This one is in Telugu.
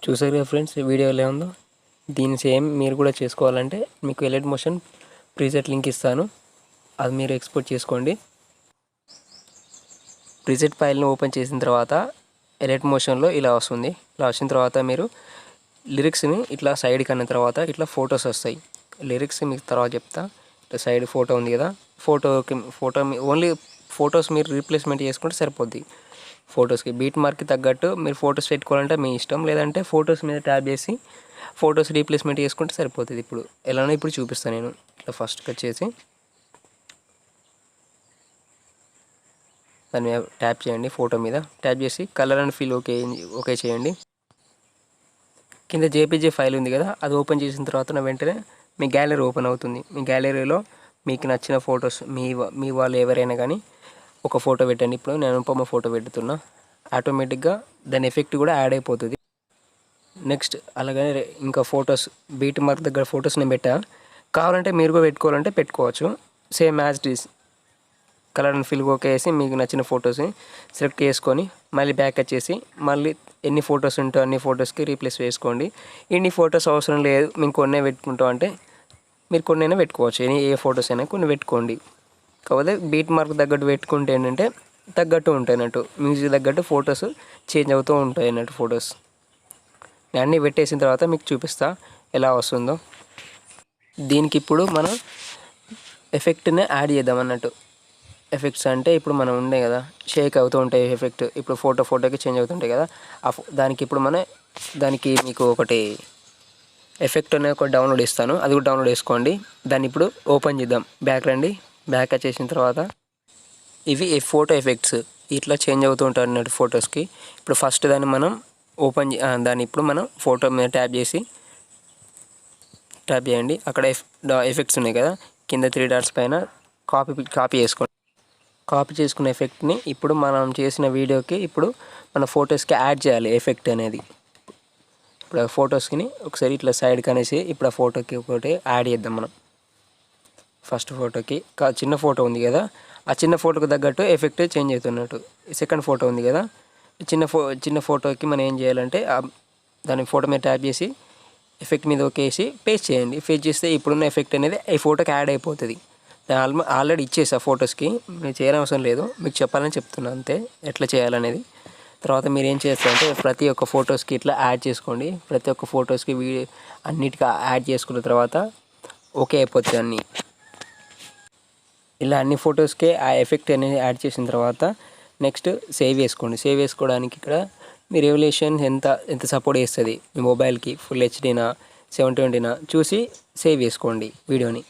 చూసారు కదా ఫ్రెండ్స్, వీడియో ఎలా ఉందో. దీని సేమ్ మీరు కూడా చేసుకోవాలంటే మీకు ఎలైట్ మోషన్ ప్రీసెట్ లింక్ ఇస్తాను, అది మీరు ఎక్స్పోర్ట్ చేసుకోండి. ప్రీసెట్ ఫైల్ని ఓపెన్ చేసిన తర్వాత ఎలైట్ మోషన్లో ఇలా వస్తుంది. ఇలా వచ్చిన తర్వాత మీరు లిరిక్స్ని ఇట్లా సైడ్కి అన్న తర్వాత ఇట్లా ఫొటోస్ వస్తాయి. లిరిక్స్ మీకు తర్వాత చెప్తా. ఇట్లా సైడ్ ఫోటో ఉంది కదా, ఫోటో ఓన్లీ ఫొటోస్ మీరు రీప్లేస్మెంట్ చేసుకుంటే సరిపోద్ది. ఫొటోస్కి బీట్ మార్క్కి తగ్గట్టు మీరు ఫొటోస్ పెట్టుకోవాలంటే మీ ఇష్టం, లేదంటే ఫొటోస్ మీద ట్యాప్ చేసి ఫొటోస్ రీప్లేస్మెంట్ చేసుకుంటే సరిపోతుంది. ఇప్పుడు ఎలానో ఇప్పుడు చూపిస్తాను నేను. ఇట్లా ఫస్ట్కి వచ్చేసి దాని మీద ట్యాప్ చేయండి, ఫోటో మీద ట్యాప్ చేసి కలర్ అండ్ ఫీల్ ఓకే చేయండి. కింద జేపీజీ ఫైల్ ఉంది కదా, అది ఓపెన్ చేసిన తర్వాత వెంటనే మీ గ్యాలరీ ఓపెన్ అవుతుంది. మీ గ్యాలరీలో మీకు నచ్చిన ఫొటోస్ మీ వాళ్ళు ఎవరైనా కానీ ఒక ఫోటో పెట్టండి. ఇప్పుడు నేను అనుపమ ఫోటో పెడుతున్నా, ఆటోమేటిక్గా దాని ఎఫెక్ట్ కూడా యాడ్ అయిపోతుంది. నెక్స్ట్ అలాగనే ఇంకా ఫొటోస్ బీట్ మార్క్ దగ్గర ఫొటోస్ నేను పెట్టా, కావాలంటే మీరు కూడా పెట్టుకోవాలంటే పెట్టుకోవచ్చు. Same as it is colour and fill okay వేసి మీకు నచ్చిన ఫొటోస్ని సెలెక్ట్ చేసుకొని మళ్ళీ బ్యాక్ వచ్చేసి మళ్ళీ ఎన్ని ఫొటోస్ ఉంటో అన్ని ఫొటోస్కి రీప్లేస్ చేసుకోండి. ఇన్ని ఫొటోస్ అవసరం లేదు, మేము కొన్నే పెట్టుకుంటాం అంటే మీరు కొన్నైనా పెట్టుకోవచ్చు. ఏ ఫొటోస్ అయినా కొన్ని పెట్టుకోండి. కాకపోతే బీట్ మార్క్ తగ్గట్టు పెట్టుకుంటే ఏంటంటే తగ్గట్టు ఉంటాయి అన్నట్టు, మ్యూజిక్ తగ్గట్టు ఫొటోస్ చేంజ్ అవుతూ ఉంటాయి అన్నట్టు ఫొటోస్. నేను అన్నీ పెట్టేసిన తర్వాత మీకు చూపిస్తా ఎలా వస్తుందో. దీనికి ఇప్పుడు మనం ఎఫెక్ట్ని యాడ్ చేద్దాం అన్నట్టు. ఎఫెక్ట్స్ అంటే ఇప్పుడు మనం ఉండే కదా షేక్ అవుతూ ఉంటాయి ఎఫెక్ట్, ఇప్పుడు ఫోటోకి చేంజ్ అవుతుంటాయి కదా, దానికి ఇప్పుడు దానికి మీకు ఒకటి ఎఫెక్ట్ అనే ఒక డౌన్లోడ్ ఇస్తాను, అది కూడా డౌన్లోడ్ చేసుకోండి. దాన్ని ఇప్పుడు ఓపెన్ చేద్దాం. బ్యాక్ రండి. బ్యాక్ వచ్చేసిన తర్వాత ఇవి ఫోటో ఎఫెక్ట్స్ ఇట్లా చేంజ్ అవుతూ ఉంటాయి అన్నట్టు ఫొటోస్కి. ఇప్పుడు ఫస్ట్ దాన్ని మనం దాన్ని ఇప్పుడు మనం ఫోటో మీద ట్యాప్ చేయండి. అక్కడ ఎఫెక్ట్స్ ఉన్నాయి కదా, కింద 3 డాట్స్ పైన కాపీ చేసుకోండి. కాపీ చేసుకున్న ఎఫెక్ట్ని ఇప్పుడు మనం చేసిన వీడియోకి ఇప్పుడు మన ఫొటోస్కి యాడ్ చేయాలి ఎఫెక్ట్ అనేది. ఇప్పుడు ఆ ఫొటోస్కి ఒకసారి ఇట్లా సైడ్కి అనేసి ఇప్పుడు ఆ ఫోటోకి ఒకటి యాడ్ చేద్దాం మనం. ఫస్ట్ ఫోటోకి చిన్న ఫోటో ఉంది కదా, ఆ చిన్న ఫోటోకి తగ్గట్టు ఎఫెక్ట్ చేంజ్ అవుతున్నట్టు. సెకండ్ ఫోటో ఉంది కదా, చిన్న ఫోటోకి మనం ఏం చేయాలంటే దాని ఫోటో మీద ట్యాప్ చేసి ఎఫెక్ట్ మీద ఒకేసి పేస్ట్ చేయండి. పేస్ట్ చేస్తే ఇప్పుడున్న ఎఫెక్ట్ అనేది ఈ ఫోటోకి యాడ్ అయిపోతుంది. ఆల్రెడీ ఇచ్చేసా ఫొటోస్కి, మీరు చేయనవసరం లేదు, మీకు చెప్పాలని చెప్తున్నా అంతే ఎట్లా చేయాలనేది. తర్వాత మీరు ఏం చేస్తారంటే ప్రతి ఒక్క ఫొటోస్కి ఇట్లా యాడ్ చేసుకోండి. ప్రతి ఒక్క ఫొటోస్కి అన్నిటికీ యాడ్ చేసుకున్న తర్వాత ఓకే అయిపోతుంది అన్నీ. ఇలా అన్ని ఫొటోస్కే ఆ ఎఫెక్ట్ అనేది యాడ్ చేసిన తర్వాత నెక్స్ట్ సేవ్ చేసుకోండి. సేవ్ చేసుకోవడానికి ఇక్కడ మీ రెవల్యూషన్ ఎంత సపోర్ట్ చేస్తుంది మీ మొబైల్కి, ఫుల్ హెచ్డీనా 720నా చూసి సేవ్ చేసుకోండి వీడియోని.